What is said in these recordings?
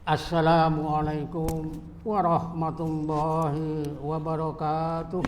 Assalamualaikum warahmatullahi wabarakatuh.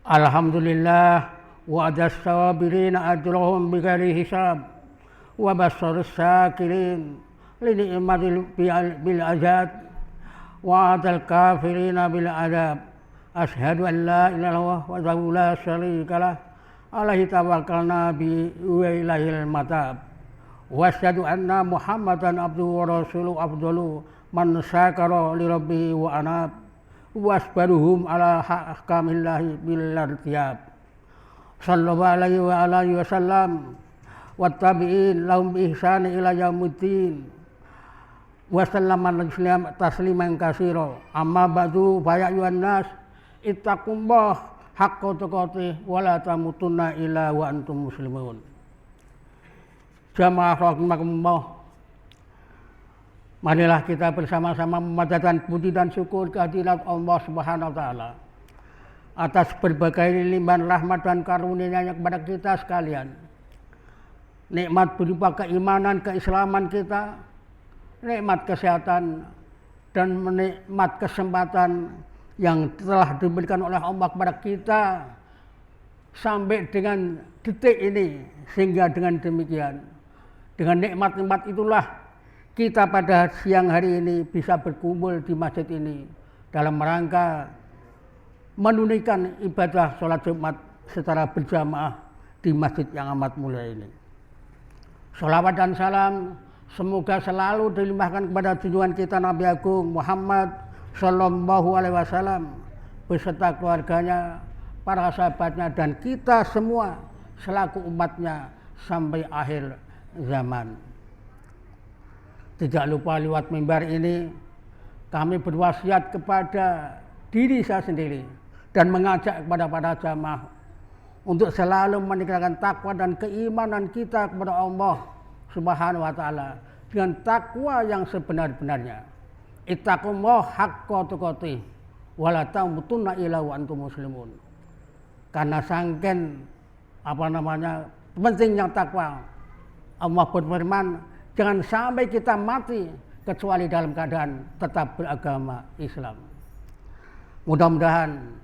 Alhamdulillah wa adas sabirina ajrahum bighairi hisab wa bassaris syakirin li ni'matil bil azab wa adal kafirina bil adab. Asyhadu an la ilaha illallah wa la syarika lah alaihi tawakkalna bi wa ilaihil matab. Wa asyhadu anna Muhammadan abduhu wa rasuluhu afdalu man syakara li rabbihi wa anab. Wasbaruhum ala ahkamillahi bil irtiyab. Sallallahu alaihi wa alihi wasallam wattabi'in lahum bi ihsani ila yaumiddin wa sallama tasliman katsira. Amma ba'du fa ya ayyuhan nas ittaqullah haqqa tuqatih wa la tamutunna illa wa antum muslimun. Jamaah rahimakumullah, marilah kita bersama-sama memanjatkan puji dan syukur kehadirat Allah Subhanahu wa taala atas berbagai limpahan rahmat dan karunia-Nya kepada kita sekalian. Nikmat berupa keimanan, keislaman kita, nikmat kesehatan, dan nikmat kesempatan yang telah diberikan oleh Allah kepada kita sampai dengan detik ini. Sehingga dengan demikian, dengan nikmat-nikmat itulah kita pada siang hari ini bisa berkumpul di masjid ini dalam rangka menunaikan ibadah sholat Jumat secara berjamaah di masjid yang amat mulia ini. Sholawat dan salam semoga selalu dilimpahkan kepada junjungan kita Nabi Agung Muhammad Sallallahu Alaihi Wasallam beserta keluarganya, para sahabatnya, dan kita semua selaku umatnya sampai akhir zaman. Tidak lupa lewat mimbar ini kami berwasiat kepada diri saya sendiri dan mengajak kepada para jamaah untuk selalu meningkatkan takwa dan keimanan kita kepada Allah Subhanahu wa taala dengan takwa yang sebenar-benarnya. Ittaqullah haqqa tuqatih wa la tamutunna illa wa antum muslimun. Karena sangken pentingnya takwa, Allah berfirman, jangan sampai kita mati kecuali dalam keadaan tetap beragama Islam. Mudah-mudahan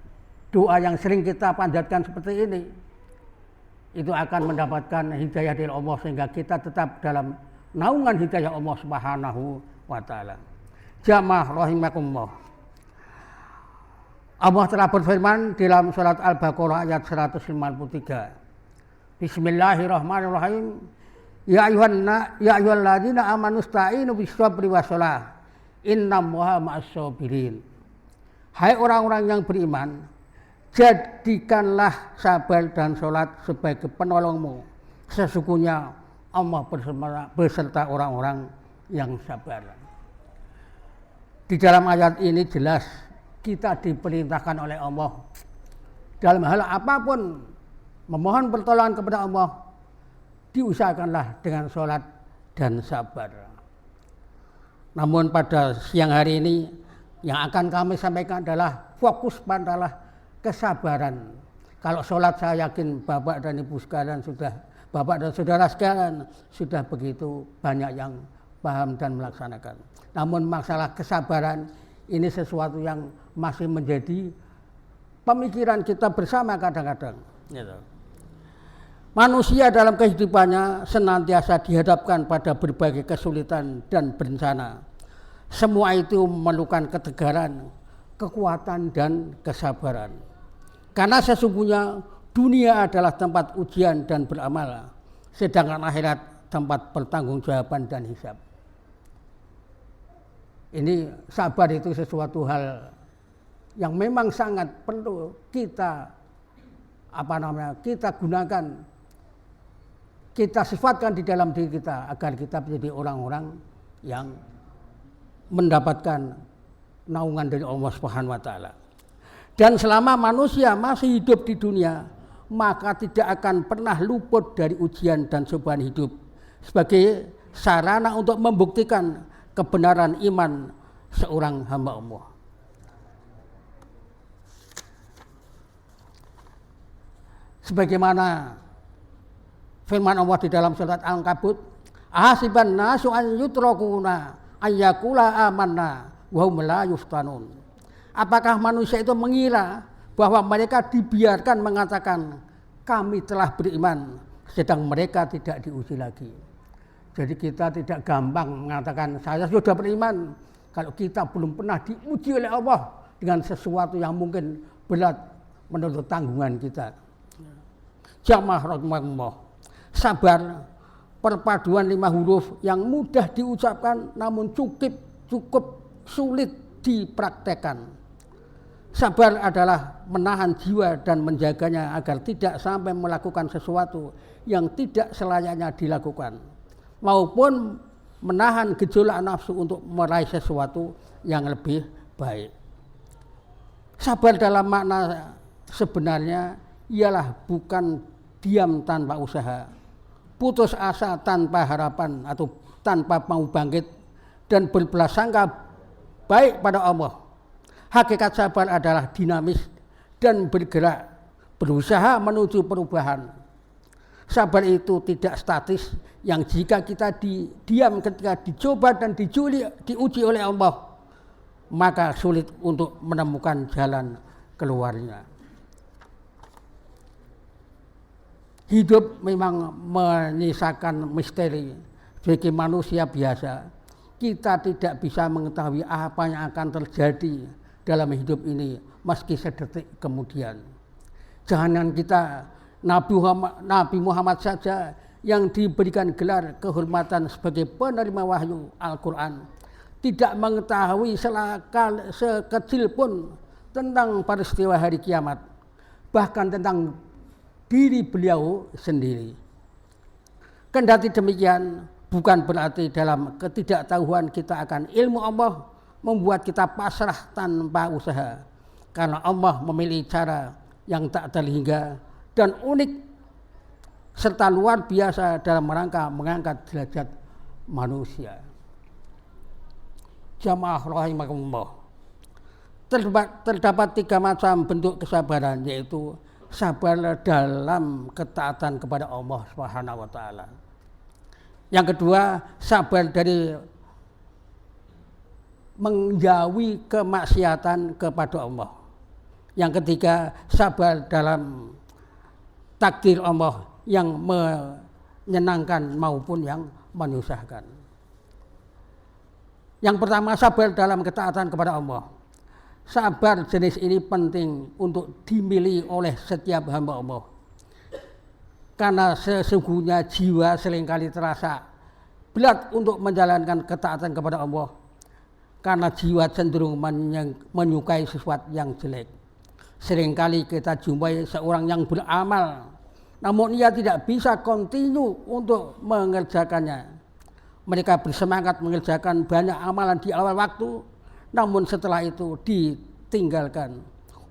doa yang sering kita panjatkan seperti ini itu akan mendapatkan hidayah dari Allah sehingga kita tetap dalam naungan hidayah Allah Subhanahu wa taala. Jamaah rahimakumullah. Allah telah berfirman dalam surat Al-Baqarah ayat 153. Bismillahirrahmanirrahim. Ya ayyuhalladzina amanu sta'inu bis-sabri was-shalah. Innallaha ma'as-sabirin. Hai orang-orang yang beriman, jadikanlah sabar dan sholat sebagai penolongmu. Sesungguhnya Allah beserta orang-orang yang sabar. Di dalam ayat ini jelas kita diperintahkan oleh Allah dalam hal apapun memohon pertolongan kepada Allah, diusahakanlah dengan sholat dan sabar. Namun pada siang hari ini yang akan kami sampaikan adalah fokus padalah kesabaran. Kalau sholat saya yakin Bapak dan Ibu sekalian Bapak dan Saudara sekalian sudah begitu banyak yang paham dan melaksanakan. Namun masalah kesabaran ini sesuatu yang masih menjadi pemikiran kita bersama kadang-kadang. Manusia dalam kehidupannya senantiasa dihadapkan pada berbagai kesulitan dan bencana. Semua itu memerlukan ketegaran, kekuatan, dan kesabaran. Karena sesungguhnya dunia adalah tempat ujian dan beramal, sedangkan akhirat tempat pertanggungjawaban dan hisab. Ini sabar itu sesuatu hal yang memang sangat perlu kita kita gunakan, kita sifatkan di dalam diri kita agar kita menjadi orang-orang yang mendapatkan naungan dari Allah Subhanahu wa taala. Dan selama manusia masih hidup di dunia, maka tidak akan pernah luput dari ujian dan cobaan hidup sebagai sarana untuk membuktikan kebenaran iman seorang hamba Allah. Sebagaimana firman Allah di dalam surat Al-Ankabut, ahasiban nasu an yutrakuna ayyakula amanna wa hum la yuftanun. Apakah manusia itu mengira bahwa mereka dibiarkan mengatakan kami telah beriman sedang mereka tidak diuji lagi. Jadi kita tidak gampang mengatakan saya sudah beriman kalau kita belum pernah diuji oleh Allah dengan sesuatu yang mungkin berat menurut tanggungan kita. Jamaah rahimakumullah. Sabar, perpaduan 5 huruf yang mudah diucapkan namun cukup sulit dipraktekkan. Sabar adalah menahan jiwa dan menjaganya agar tidak sampai melakukan sesuatu yang tidak selayaknya dilakukan, maupun menahan gejolak nafsu untuk meraih sesuatu yang lebih baik. Sabar dalam makna sebenarnya ialah bukan diam tanpa usaha, putus asa tanpa harapan atau tanpa mau bangkit, dan berprasangka baik pada Allah. Hakikat sabar adalah dinamis dan bergerak, berusaha menuju perubahan. Sabar itu tidak statis, yang jika kita diam ketika dicoba dan diuji oleh Allah, maka sulit untuk menemukan jalan keluarnya. Hidup memang menyisakan misteri bagi manusia biasa. Kita tidak bisa mengetahui apa yang akan terjadi dalam hidup ini meski sedetik kemudian. Jangan kita Nabi Muhammad saja yang diberikan gelar kehormatan sebagai penerima wahyu Al-Quran tidak mengetahui sekecil pun tentang peristiwa hari kiamat, bahkan tentang diri beliau sendiri. Kendati demikian, bukan berarti dalam ketidaktahuan kita akan ilmu Allah membuat kita pasrah tanpa usaha, karena Allah memilih cara yang tak terhingga dan unik serta luar biasa dalam rangka mengangkat derajat manusia. Jamaah rahimakumullah, terdapat 3 macam bentuk kesabaran, yaitu sabar dalam ketaatan kepada Allah Subhanahu wa taala. Yang kedua, sabar dari menjauhi kemaksiatan kepada Allah. Yang ketiga, sabar dalam takdir Allah yang menyenangkan maupun yang menyusahkan. Yang pertama, sabar dalam ketaatan kepada Allah. Sabar jenis ini penting untuk dimiliki oleh setiap hamba Allah, karena sesungguhnya jiwa seringkali terasa berat untuk menjalankan ketaatan kepada Allah, karena jiwa cenderung menyukai sesuatu yang jelek. Seringkali kita jumpai seorang yang beramal, namun ia tidak bisa kontinu untuk mengerjakannya. Mereka bersemangat mengerjakan banyak amalan di awal waktu, namun setelah itu ditinggalkan.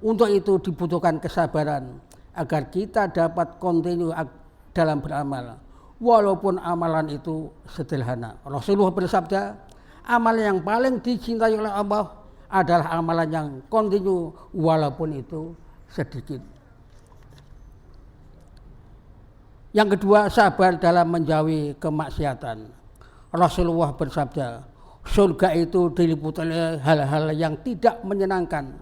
Untuk itu dibutuhkan kesabaran agar kita dapat kontinu dalam beramal, walaupun amalan itu sederhana. Rasulullah bersabda, amalan yang paling dicintai oleh Allah adalah amalan yang kontinu walaupun itu sedikit. Yang kedua, sabar dalam menjauhi kemaksiatan. Rasulullah bersabda, surga itu diliputi oleh hal-hal yang tidak menyenangkan,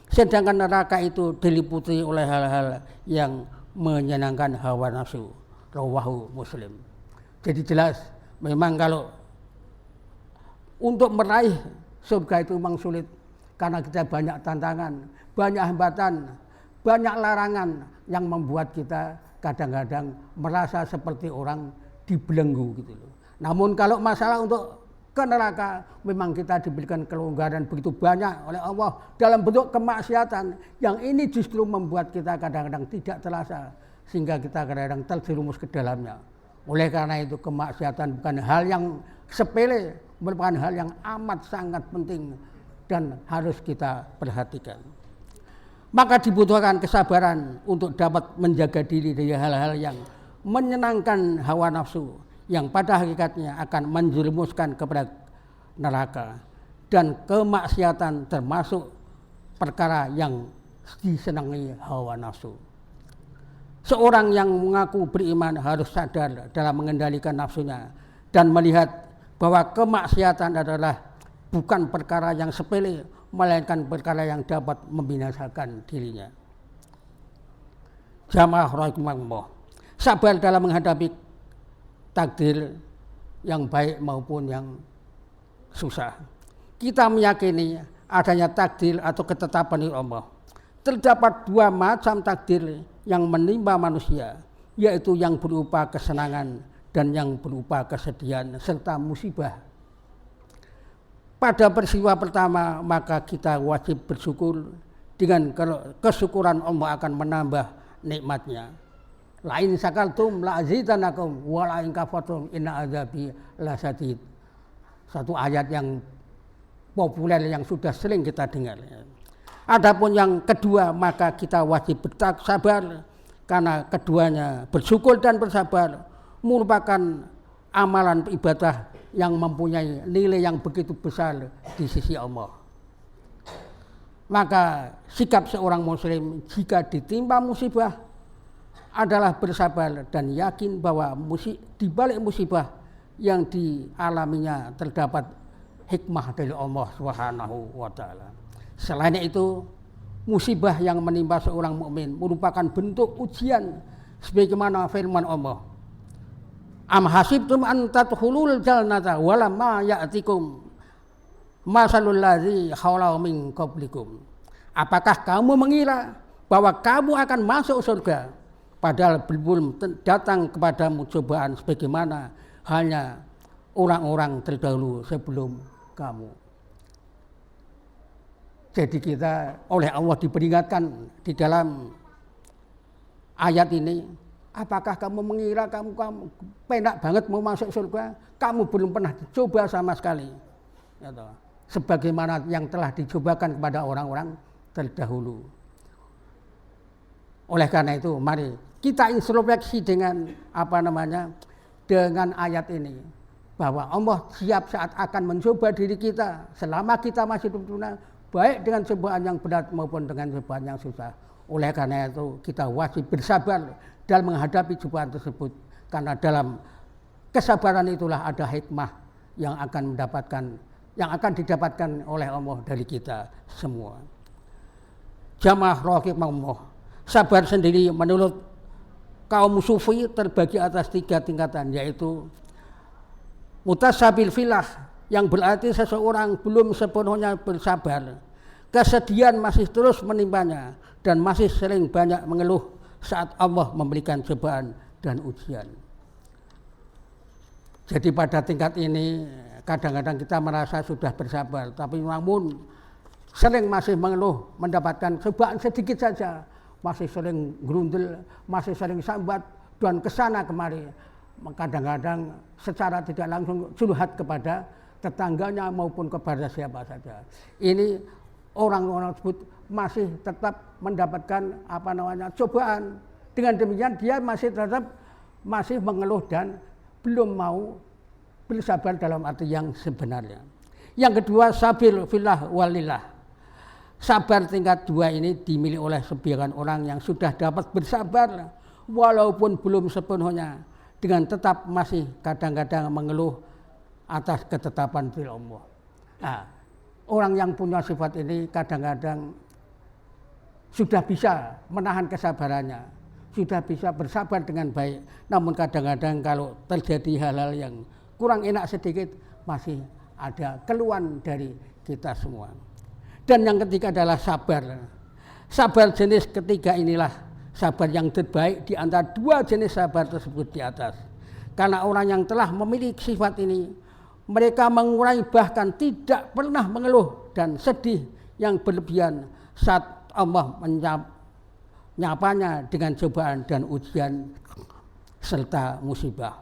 sedangkan neraka itu diliputi oleh hal-hal yang menyenangkan hawa nafsu. Rawahu Muslim. Jadi jelas, memang kalau untuk meraih surga itu memang sulit, karena kita banyak tantangan, banyak hambatan, banyak larangan yang membuat kita kadang-kadang merasa seperti orang dibelenggu gitu loh. Namun kalau masalah untuk ke neraka, memang kita diberikan kelonggaran begitu banyak oleh Allah dalam bentuk kemaksiatan, yang ini justru membuat kita kadang-kadang tidak terasa, sehingga kita kadang-kadang terjerumus ke dalamnya. Oleh karena itu kemaksiatan bukan hal yang sepele, merupakan hal yang amat sangat penting dan harus kita perhatikan. Maka dibutuhkan kesabaran untuk dapat menjaga diri dari hal-hal yang menyenangkan hawa nafsu, yang pada hakikatnya akan menjerumuskan kepada neraka, dan kemaksiatan termasuk perkara yang disenangi hawa nafsu. Seorang yang mengaku beriman harus sadar dalam mengendalikan nafsunya dan melihat bahwa kemaksiatan adalah bukan perkara yang sepele, melainkan perkara yang dapat membinasakan dirinya. Jamaah rahimakumullah, sabar dalam menghadapi takdir yang baik maupun yang susah. Kita meyakini adanya takdir atau ketetapan dari Allah. Terdapat 2 macam takdir yang menimpa manusia, yaitu yang berupa kesenangan dan yang berupa kesedihan serta musibah. Pada peristiwa pertama, maka kita wajib bersyukur dengan kesyukuran Allah akan menambah nikmatnya. Lain sakaltum la azidanakum wa la in kafartum inna adzabi lasadid. Satu ayat yang populer yang sudah sering kita dengar. Adapun yang kedua, maka kita wajib bersabar karena keduanya bersyukur dan bersabar merupakan amalan ibadah yang mempunyai nilai yang begitu besar di sisi Allah. Maka sikap seorang muslim jika ditimpa musibah adalah bersabar dan yakin bahwa di balik musibah yang dialaminya terdapat hikmah dari Allah Subhanahu wa taala. Selain itu, musibah yang menimpa seorang mukmin merupakan bentuk ujian sebagaimana firman Allah. Am hasibtum an tadkhulul jannata walamma ya'tikum masalul ladzi khalau min qablikum. Apakah kamu mengira bahwa kamu akan masuk surga padahal belum datang kepadamu cobaan sebagaimana hanya orang-orang terdahulu sebelum kamu. Jadi kita oleh Allah diperingatkan di dalam ayat ini, apakah kamu mengira kamu penak banget mau masuk surga? Kamu belum pernah dicoba sama sekali. Sebagaimana yang telah dicobakan kepada orang-orang terdahulu. Oleh karena itu, mari kita introspeksi dengan dengan ayat ini, bahwa Allah siap saat akan mencoba diri kita selama kita masih hidup dunia, baik dengan cobaan yang berat maupun dengan cobaan yang susah. Oleh karena itu kita wajib bersabar dalam menghadapi cobaan tersebut, karena dalam kesabaran itulah ada hikmah yang akan didapatkan oleh Allah dari kita semua. Jamaah rahimahumullah, sabar sendiri menurut kaum sufi terbagi atas 3 tingkatan, yaitu mutasabil filah, yang berarti seseorang belum sepenuhnya bersabar, kesedihan masih terus menimpanya dan masih sering banyak mengeluh saat Allah memberikan cobaan dan ujian. Jadi pada tingkat ini kadang-kadang kita merasa sudah bersabar, tapi namun sering masih mengeluh mendapatkan cobaan sedikit saja, masih sering gerundel, masih sering sambat dan kesana kemari. Kadang-kadang secara tidak langsung curhat kepada tetangganya maupun kepada siapa saja. Ini orang-orang tersebut masih tetap mendapatkan cobaan. Dengan demikian dia masih mengeluh dan belum mau bersabar dalam arti yang sebenarnya. Yang kedua, sabir fillah walillah. Sabar tingkat 2 ini dimiliki oleh sebagian orang yang sudah dapat bersabar walaupun belum sepenuhnya, dengan tetap masih kadang-kadang mengeluh atas ketetapan Allah. Nah, orang yang punya sifat ini kadang-kadang sudah bisa menahan kesabarannya, sudah bisa bersabar dengan baik, namun kadang-kadang kalau terjadi hal-hal yang kurang enak sedikit, masih ada keluhan dari kita semua. Dan yang ketiga adalah sabar. Sabar jenis ketiga inilah sabar yang terbaik di antara 2 jenis sabar tersebut di atas. Karena orang yang telah memiliki sifat ini, mereka mengurangi bahkan tidak pernah mengeluh dan sedih yang berlebihan saat Allah menyapanya dengan cobaan dan ujian serta musibah.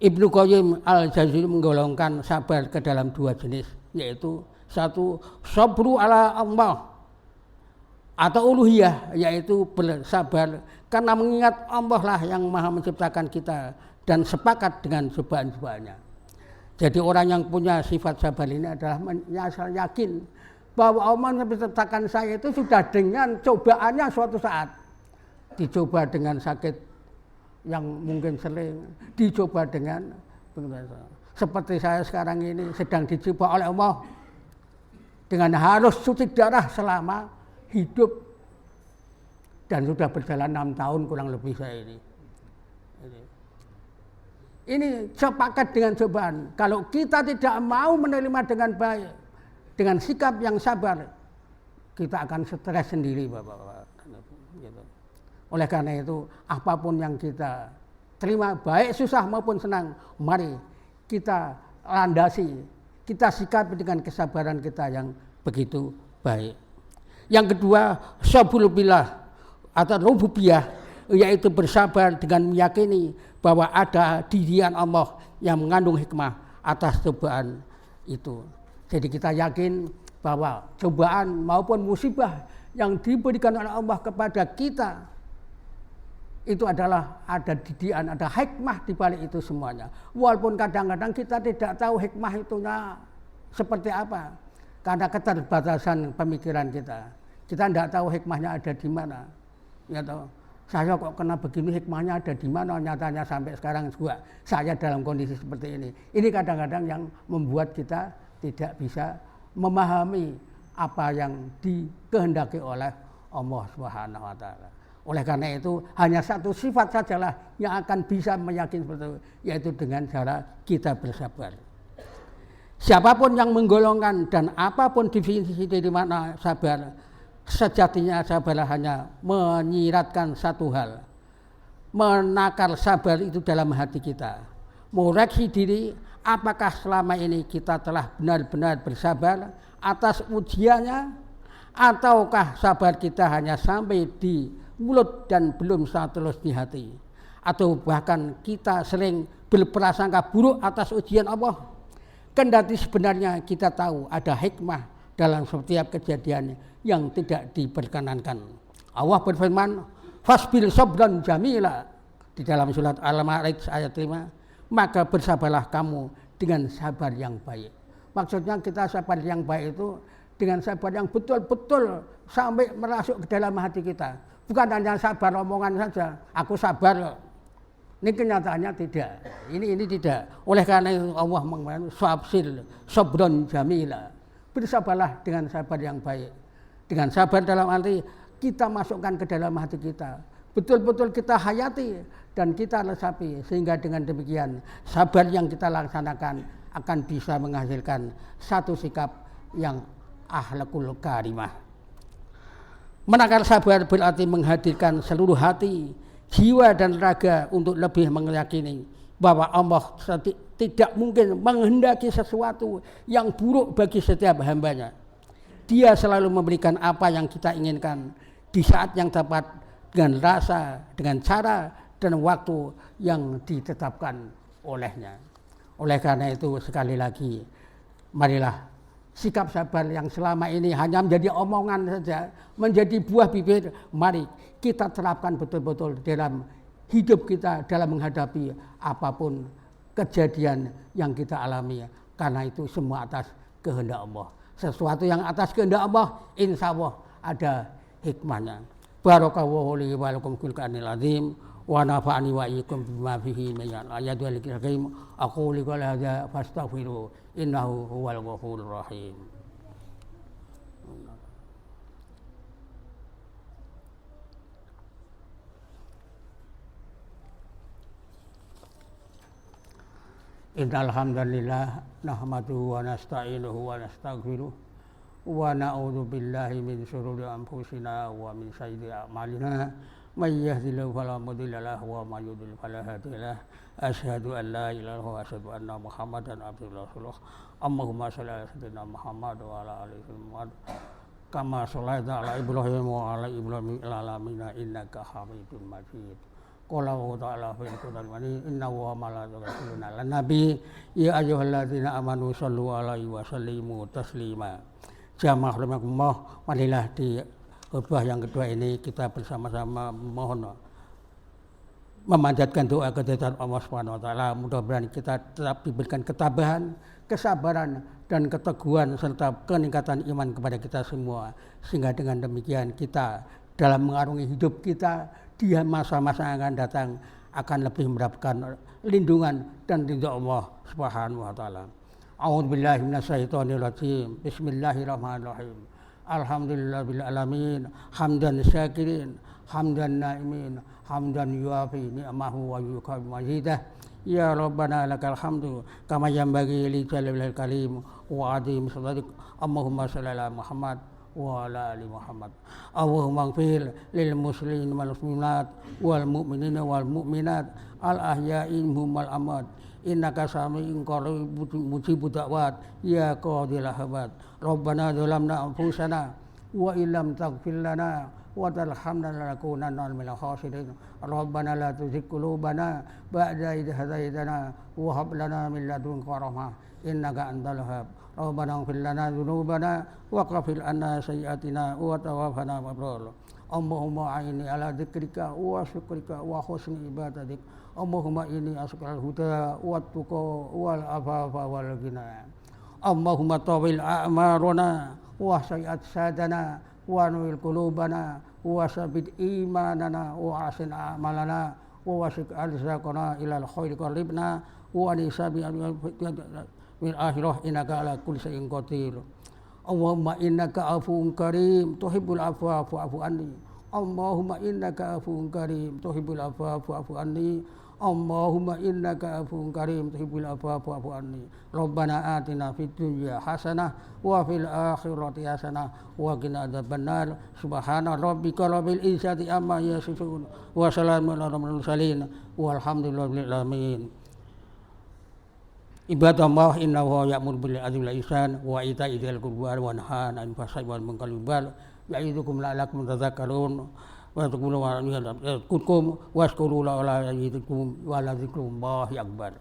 Ibnu Qayyim al-Jauziyah menggolongkan sabar ke dalam 2 jenis, yaitu 1, sabru ala Allah atau uluhiyah, yaitu bersabar karena mengingat Allah lah yang maha menciptakan kita dan sepakat dengan cobaan-cobaannya. Jadi orang yang punya sifat sabar ini adalah yakin bahwa Allah menciptakan saya itu sudah dengan cobaannya suatu saat. Dicoba dengan sakit yang mungkin sering, dicoba dengan seperti saya sekarang ini sedang dicoba oleh Allah dengan harus suntik darah selama hidup, dan sudah berjalan 6 tahun kurang lebih saya ini. Ini sepakat dengan cobaan. Kalau kita tidak mau menerima dengan baik, dengan sikap yang sabar, kita akan stres sendiri, Bapak-bapak. Oleh karena itu, apapun yang kita terima, baik susah maupun senang, mari kita landasi, kita sikapi dengan kesabaran kita yang begitu baik. Yang kedua, sabrul billah atau rububiyah, yaitu bersabar dengan meyakini bahwa ada dirian Allah yang mengandung hikmah atas cobaan itu. Jadi kita yakin bahwa cobaan maupun musibah yang diberikan oleh Allah kepada kita itu adalah ada didikan, ada hikmah di balik itu semuanya. Walaupun kadang-kadang kita tidak tahu hikmah itunya seperti apa karena keterbatasan pemikiran kita. Kita tidak tahu hikmahnya ada di mana. Ya toh, saya kok kena begini, hikmahnya ada di mana? Nyatanya sampai sekarang juga saya dalam kondisi seperti ini. Ini kadang-kadang yang membuat kita tidak bisa memahami apa yang dikehendaki oleh Allah Subhanahu wa taala. Oleh karena itu hanya satu sifat sajalah yang akan bisa meyakini seperti itu, yaitu dengan cara kita bersabar. Siapapun yang menggolongkan dan apapun definisi dari mana sabar, sejatinya sabar hanya menyiratkan satu hal. Menakar sabar itu dalam hati kita. Mengoreksi diri apakah selama ini kita telah benar-benar bersabar atas ujiannya, ataukah sabar kita hanya sampai di mulut dan belum sampai terus di hati. Atau bahkan kita sering berprasangka buruk atas ujian Allah. Kendati sebenarnya kita tahu ada hikmah dalam setiap kejadian yang tidak diperkenankan. Allah berfirman, fasbir sabran jamila di dalam surat Al-Ma'arij ayat 5, maka bersabarlah kamu dengan sabar yang baik. Maksudnya kita sabar yang baik itu dengan sabar yang betul-betul sampai merasuk ke dalam hati kita. Bukan hanya sabar omongan saja, aku sabar. Ini kenyataannya tidak. Ini tidak. Oleh karena itu Allah mengatakan fasbir sabran jamila. Bersabarlah dengan sabar yang baik. Dengan sabar dalam arti kita masukkan ke dalam hati kita. Betul-betul kita hayati dan kita resapi. Sehingga dengan demikian sabar yang kita laksanakan akan bisa menghasilkan satu sikap yang akhlakul karimah. Menakar sabar berarti menghadirkan seluruh hati, jiwa dan raga untuk lebih meyakini bahwa Allah tidak mungkin menghendaki sesuatu yang buruk bagi setiap hambanya. Dia selalu memberikan apa yang kita inginkan di saat yang tepat dengan rasa, dengan cara dan waktu yang ditetapkan olehnya. Oleh karena itu sekali lagi, marilah sikap sabar yang selama ini hanya menjadi omongan saja, menjadi buah bibir, mari kita terapkan betul-betul dalam hidup kita dalam menghadapi apapun kejadian yang kita alami. Karena itu semua atas kehendak Allah. Sesuatu yang atas kehendak Allah, insya Allah ada hikmahnya. Barakallahu li wa lakum fil Qur'anil azim wa nafa'ani wa iyyakum bima fihi min ayatil hakim. Aqulu qala hadza fastaghfiru innahu huwal ghafurur rahim. Innal hamdalillah nahmaduhu wa nasta'inuhu wa nastaghfiruh wa na'udzu billahi min shururi anfusina wa min sayyiati a'malina may yahdihillahu fala mudilla lahu wa may yudlil fala hadiya lahu asyhadu an la ilaha illallah wa asyhadu anna muhammadan abduhu wa rasuluh. Allahumma shalli ala sayyidina Muhammad wa ala ali Muhammad kama shallaita ala Ibrahim wa ala Ibrahim fil alamin innaka Hamidum Majid. Qala wa ta'ala fil Qur'an wa innahu wa malaikatahu yusholluna 'alan nabi ya ayyuhalladzina amanu shallu 'alaihi wa sallimu taslima. Jamaah rahimakumullah, marilah di khutbah yang kedua ini kita bersama-sama mohon memanjatkan doa kehadirat Allah Subhanahu wa taala. Mudah-mudahan kita tetap diberikan ketabahan, kesabaran dan keteguhan serta peningkatan iman kepada kita semua, sehingga dengan demikian kita dalam mengarungi hidup kita di masa-masa yang akan datang akan lebih mendapatkan lindungan dan ridha Allah Subhanahu wa taala. A'udzubillahi minasyaitonir rajim. Bismillahirrahmanirrahim. Alhamdulillahil alamin, hamdan syakirin, hamdan naimin, hamdan yuafi ni'amahu wa yukafi mazidah. Ya Rabbana lakal hamdu kama yanbaghi li jalalihi karim wa azim sadadik. Allahumma shalli ala Muhammad wa ala ali Muhammad. Allahumma ighfir lil muslimin wal muslimat wal mu'minina wal mu'minat al ahya'i minhum wal amwat. Innaka sami'un qaribun mujibud da'wat ya qadil habat. Rabbana zalamna anfusana wa illam taghfir lana wa tarhamna lanakunanna minal khasirin. Rabbana la tuzigh qulubana ba'da idh hadaytana wa hab lana min ladunka rahmah innaka antal wahhab. Rabbana ighfir lana dzunubana wa ghfir anna sayyi'atina wa tawaffana ma'al abrar. Allahumma a'inni ala dzikrika wa syukrika wa husni ibadatik. Allahumma inni as'aluka al-huda wat tuqa wal afafa wal ghina. Allahumma tawil a'marana wa sayyat sadana wa nuil qulubana wa sabit imanana wa asin a'malana wa wasik arzaqana ilal khairi qaribna wa nisabi min akhirah innaka ala kulli syai'in qadir. Allahumma innaka afuwun karim tuhibbul afwa fa'fu anni. Allahumma innaka afuwun karim tuhibbul afwa fa'fu anni. Allahumma innaka afuwun karim tuhibbul afwa fa'fu anni. Rabbana atina fid dunya hasanah wa fil akhirati hasanah wa qina adzabannar. Subhana rabbika rabbil izzati amma yasifun wa salamun alal mursalin walhamdulillahi rabbil alamin. Ibadallah innahu ya'muru bil 'adli wal ihsan wa ita'i dzil qurba wa yanha 'anil fahsya'i wal munkari wal baghi ya'idukum la'allakum tadhakkarun wa taqulu wa yadhkurukum washkuru la ilaha illa huwa wa la dzikrullahi akbar.